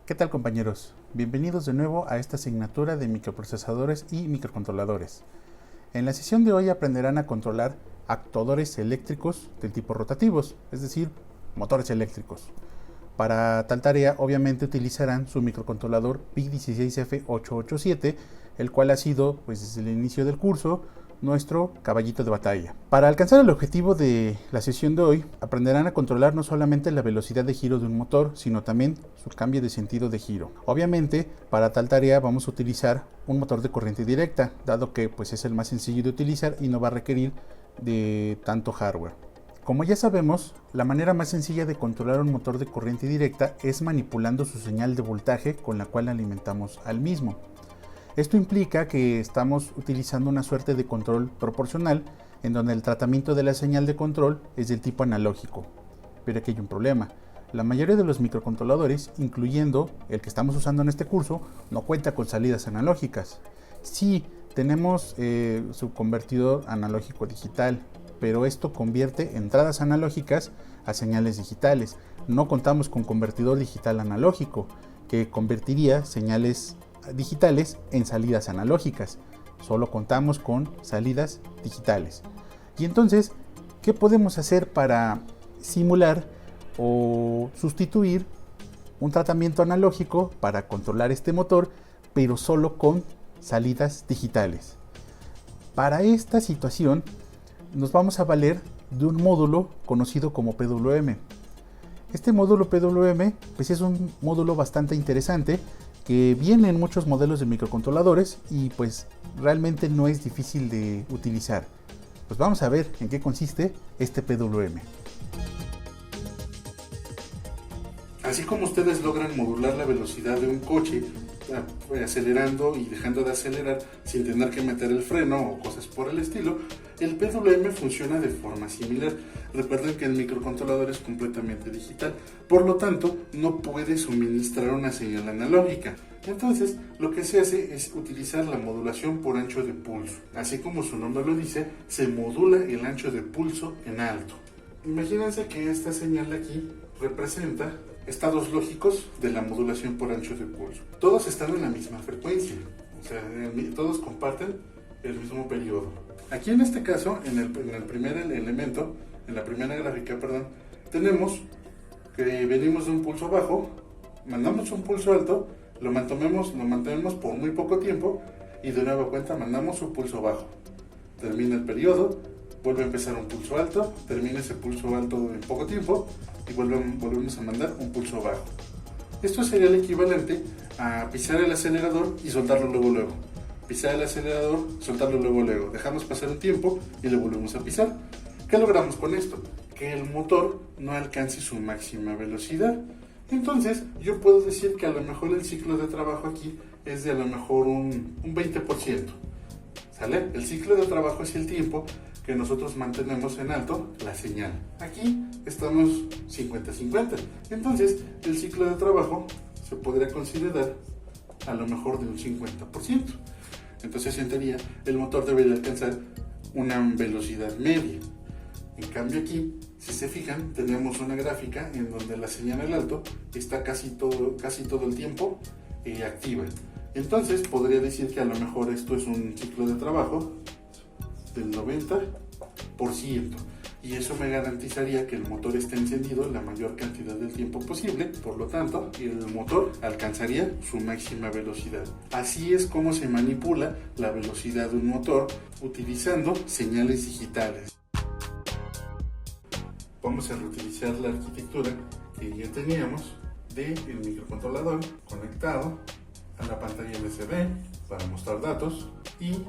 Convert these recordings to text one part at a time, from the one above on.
¿Qué tal, compañeros? Bienvenidos de nuevo a esta asignatura de microprocesadores y microcontroladores. En la sesión de hoy aprenderán a controlar actuadores eléctricos del tipo rotativos, es decir, motores eléctricos. Para tal tarea obviamente utilizarán su microcontrolador PIC16F887, el cual ha sido, desde el inicio del curso, nuestro caballito de batalla. Para alcanzar el objetivo de la sesión de hoy, aprenderán a controlar no solamente la velocidad de giro de un motor, sino también su cambio de sentido de giro. Obviamente, para tal tarea vamos a utilizar un motor de corriente directa, dado que es el más sencillo de utilizar y no va a requerir de tanto hardware. Como ya sabemos, la manera más sencilla de controlar un motor de corriente directa es manipulando su señal de voltaje con la cual alimentamos al mismo. Esto implica que estamos utilizando una suerte de control proporcional en donde el tratamiento de la señal de control es del tipo analógico. Pero aquí hay un problema. La mayoría de los microcontroladores, incluyendo el que estamos usando en este curso, no cuenta con salidas analógicas. Sí, tenemos su convertidor analógico digital, pero esto convierte entradas analógicas a señales digitales. No contamos con convertidor digital analógico, que convertiría señales digitales en salidas analógicas. Solo contamos con salidas digitales. Y entonces, ¿qué podemos hacer para simular o sustituir un tratamiento analógico para controlar este motor, pero solo con salidas digitales? Para esta situación nos vamos a valer de un módulo conocido como PWM. Este módulo PWM es un módulo bastante interesante que viene en muchos modelos de microcontroladores y realmente no es difícil de utilizar. Vamos a ver en qué consiste este PWM. Así como ustedes logran modular la velocidad de un coche acelerando y dejando de acelerar sin tener que meter el freno o cosas por el estilo, el PWM funciona de forma similar. Recuerden que el microcontrolador es completamente digital, por lo tanto no puede suministrar una señal analógica. Entonces lo que se hace es utilizar la modulación por ancho de pulso. Así como su nombre lo dice, se modula el ancho de pulso en alto. Imagínense que esta señal de aquí representa estados lógicos de la modulación por ancho de pulso. Todos están en la misma frecuencia, o sea, todos comparten el mismo periodo. Aquí en este caso, en el primer elemento, en la primera gráfica, tenemos que venimos de un pulso bajo, mandamos un pulso alto, lo mantenemos por muy poco tiempo y de nueva cuenta mandamos un pulso bajo. Termina el periodo, vuelve a empezar un pulso alto, termina ese pulso alto en poco tiempo y volvemos a mandar un pulso bajo. Esto sería el equivalente a pisar el acelerador y soltarlo luego. Pisar el acelerador, soltarlo luego. Dejamos pasar un tiempo y le volvemos a pisar. ¿Qué logramos con esto? Que el motor no alcance su máxima velocidad. Entonces yo puedo decir que a lo mejor el ciclo de trabajo aquí es de a lo mejor un 20%. ¿Sale? El ciclo de trabajo es el tiempo que nosotros mantenemos en alto la señal. Aquí estamos 50-50. Entonces el ciclo de trabajo se podría considerar a lo mejor de un 50%. Entonces en teoría el motor debería alcanzar una velocidad media. En cambio aquí, si se fijan, tenemos una gráfica en donde la señal al alto está casi todo el tiempo activa. Entonces podría decir que a lo mejor esto es un ciclo de trabajo del 90%, y eso me garantizaría que el motor esté encendido la mayor cantidad del tiempo posible. Por lo tanto, el motor alcanzaría su máxima velocidad. Así es como se manipula la velocidad de un motor utilizando señales digitales. Vamos a reutilizar la arquitectura que ya teníamos del microcontrolador conectado a la pantalla LCD para mostrar datos y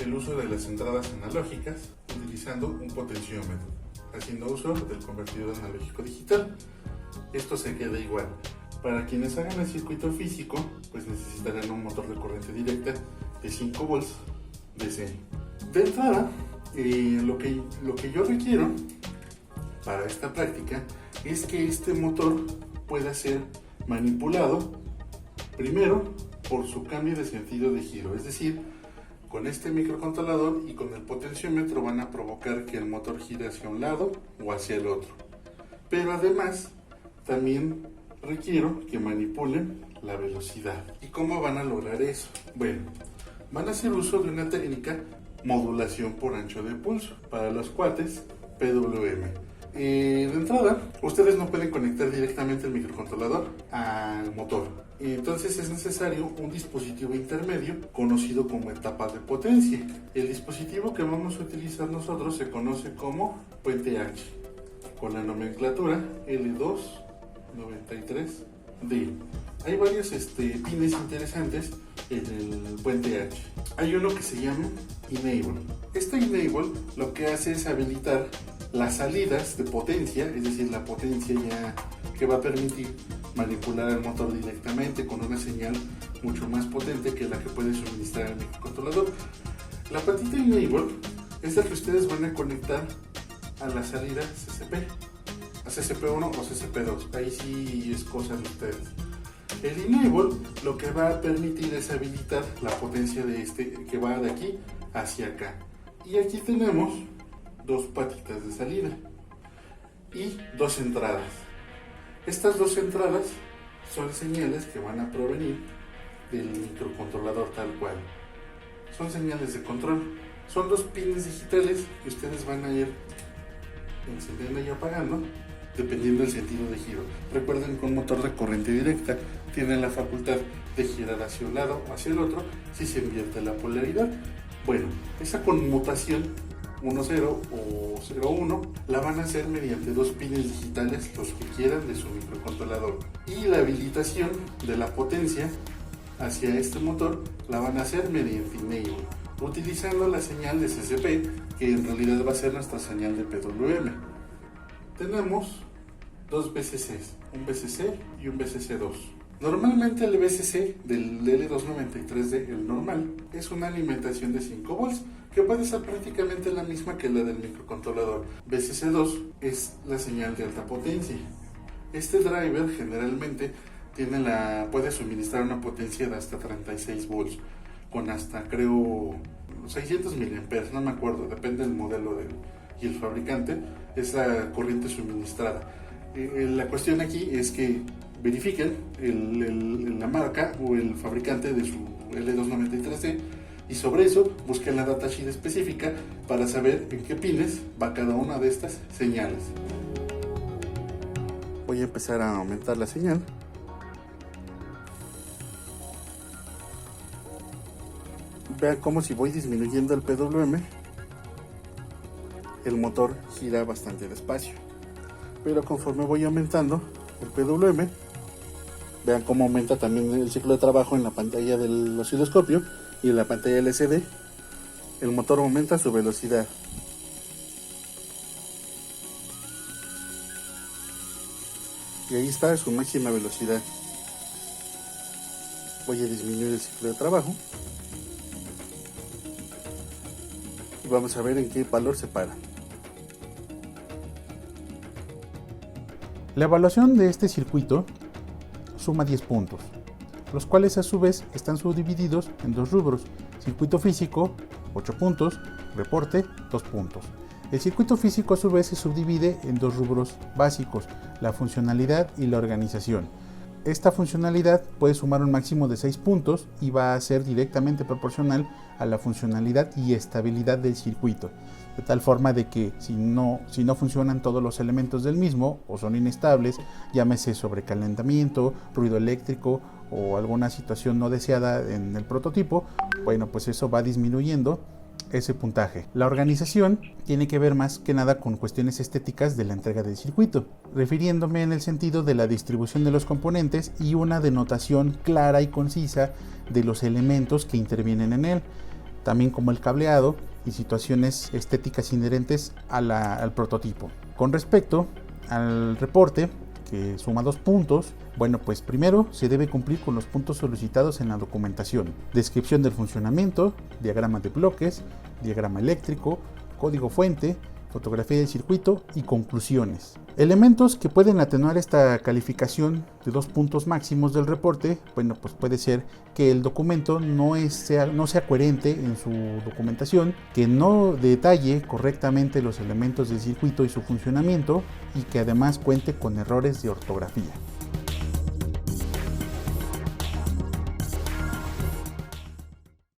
el uso de las entradas analógicas utilizando un potenciómetro, haciendo uso del convertidor analógico digital. Esto se queda igual. Para quienes hagan el circuito físico, necesitarán un motor de corriente directa de 5 volts DC. De entrada, lo que yo requiero para esta práctica es que este motor pueda ser manipulado primero por su cambio de sentido de giro, es decir, con este microcontrolador y con el potenciómetro van a provocar que el motor gire hacia un lado o hacia el otro. Pero además también requiero que manipulen la velocidad. ¿Y cómo van a lograr eso? Bueno, van a hacer uso de una técnica modulación por ancho de pulso para los cuates PWM. De entrada, ustedes no pueden conectar directamente el microcontrolador al motor. Entonces es necesario un dispositivo intermedio conocido como etapa de potencia. El dispositivo que vamos a utilizar nosotros se conoce como puente H, con la nomenclatura L293D. Hay varios pines interesantes en el puente H. Hay uno que se llama Enable. Este Enable lo que hace es habilitar las salidas de potencia, es decir, la potencia ya que va a permitir manipular el motor directamente con una señal mucho más potente que la que puede suministrar el microcontrolador. La patita Enable es la que ustedes van a conectar a la salida CCP, a CCP1 o CCP2, ahí sí es cosa de ustedes. El Enable lo que va a permitir es habilitar la potencia de que va de aquí hacia acá. Y aquí tenemos dos patitas de salida y dos entradas. Estas dos entradas son señales que van a provenir del microcontrolador tal cual. Son señales de control. Son dos pines digitales que ustedes van a ir encendiendo y apagando dependiendo del sentido de giro. Recuerden que un motor de corriente directa tiene la facultad de girar hacia un lado o hacia el otro si se invierte la polaridad. Bueno, esa conmutación 1-0 o 0-1 la van a hacer mediante dos pines digitales, los que quieran, de su microcontrolador. Y la habilitación de la potencia hacia este motor la van a hacer mediante Enable, utilizando la señal de CCP, que en realidad va a ser nuestra señal de PWM. Tenemos dos VCCs, un VCC y un VCC2. Normalmente el VCC del L293D, el normal, es una alimentación de 5 volts, que puede ser prácticamente la misma que la del microcontrolador. VCC2 es la señal de alta potencia. Este driver generalmente puede suministrar una potencia de hasta 36 volts, con hasta creo 600 miliamperes, no me acuerdo, depende del modelo y el fabricante, es la corriente suministrada. La cuestión aquí es que verifiquen la marca o el fabricante de su L293D y sobre eso busquen la datasheet específica para saber en qué pines va cada una de estas señales. Voy a empezar a aumentar la señal. Vean cómo si voy disminuyendo el PWM, el motor gira bastante despacio. Pero conforme voy aumentando el PWM, vean cómo aumenta también el ciclo de trabajo en la pantalla del osciloscopio y en la pantalla LCD. El motor aumenta su velocidad. Y ahí está su máxima velocidad. Voy a disminuir el ciclo de trabajo. Y vamos a ver en qué valor se para. La evaluación de este circuito suma 10 puntos, los cuales a su vez están subdivididos en dos rubros: circuito físico, 8 puntos, reporte, 2 puntos. El circuito físico a su vez se subdivide en dos rubros básicos: la funcionalidad y la organización. Esta funcionalidad puede sumar un máximo de 6 puntos y va a ser directamente proporcional a la funcionalidad y estabilidad del circuito, de tal forma de que si no funcionan todos los elementos del mismo o son inestables, llámese sobrecalentamiento, ruido eléctrico o alguna situación no deseada en el prototipo, bueno, pues eso va disminuyendo ese puntaje. La organización tiene que ver más que nada con cuestiones estéticas de la entrega del circuito, refiriéndome en el sentido de la distribución de los componentes y una denotación clara y concisa de los elementos que intervienen en él, también como el cableado y situaciones estéticas inherentes al prototipo. Con respecto al reporte, que suma 2 puntos, bueno, pues primero se debe cumplir con los puntos solicitados en la documentación: descripción del funcionamiento, diagrama de bloques, diagrama eléctrico, código fuente, fotografía del circuito y conclusiones. Elementos que pueden atenuar esta calificación de 2 puntos máximos del reporte, bueno, pues puede ser que el documento no sea coherente en su documentación, que no detalle correctamente los elementos del circuito y su funcionamiento, y que además cuente con errores de ortografía.